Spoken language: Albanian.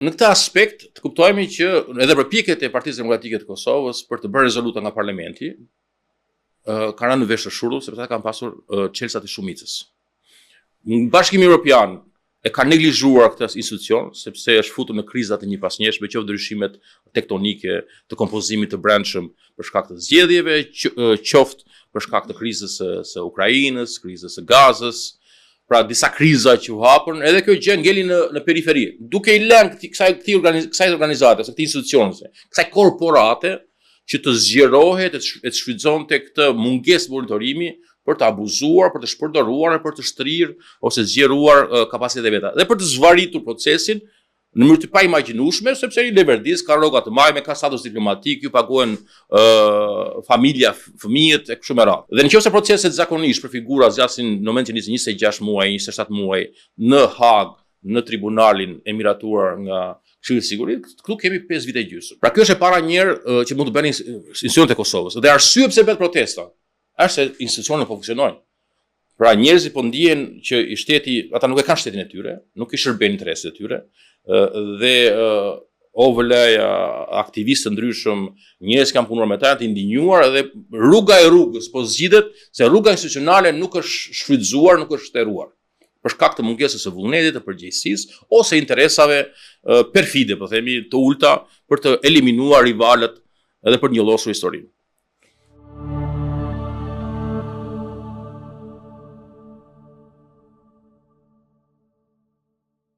Në këtë aspekt të kuptojmë që edhe përpjekjet e Partisë Demokratike të Kosovës për të bërë rezoluta nga parlamenti kanë rënë në vesh të shurrë sepse ata kanë pasur çelësat e shumicës. Bashkimi Evropian e ka neglizhuar këtë institucion sepse është futur në kriza të njëpasnjeshme, qoftë ndryshimet tektonike, të kompozimit të brendshëm për shkak të zgjedhjeve, qoftë për shkak të krizës së Ukrainës, krizës së Gazës, pra disa kriza që u hapën, edhe kjo gjë ngeli në periferi, duke i lënë kësaj organizate, kësaj institucione, kësaj korporate që të zgjerohet e të shfrytëzonte këtë mungesë monitorimi për të abuzuar, për të shpërdoruar, për të shtrirë ose zgjeruar kapacitetet e veta dhe për të zvarritur procesin në mënyrë të paimagjinueshme, sepse i Leverdis ka rroga të majme, ka status diplomatik, ju paguhen familja, fëmijët e kështu me radhë. Dhe nëse proceset zakonisht për figura zgjasin në momentin 26 muaj, 27 muaj në Hag, në tribunalin e miratuar nga Këshilli i Sigurisë, këtu kemi 5 vite gjysmë. Pra kjo është e para njerë që mund të bëni institucionet e Kosovës. Dhe arsye pse bëhet protesta është se institucionet po funksionojnë. Pra njerëzit po ndihen që shteti, ata nuk e kanë shtetin e tyre, nuk i shërben interesat e tyre, dhe OVL-ja, aktivistë ndryshëm, njerëz që kanë punuar me ta, të ndinjuar dhe rruga e rrugës po zgjidhet se rruga institucionale nuk është shfrytzuar, nuk është shteruar për shkak të mungesës së vullnetit, të përgjegjësisë ose interesave perfide, po themi, të ulta për të eliminuar rivalët edhe për të njëllosur historinë.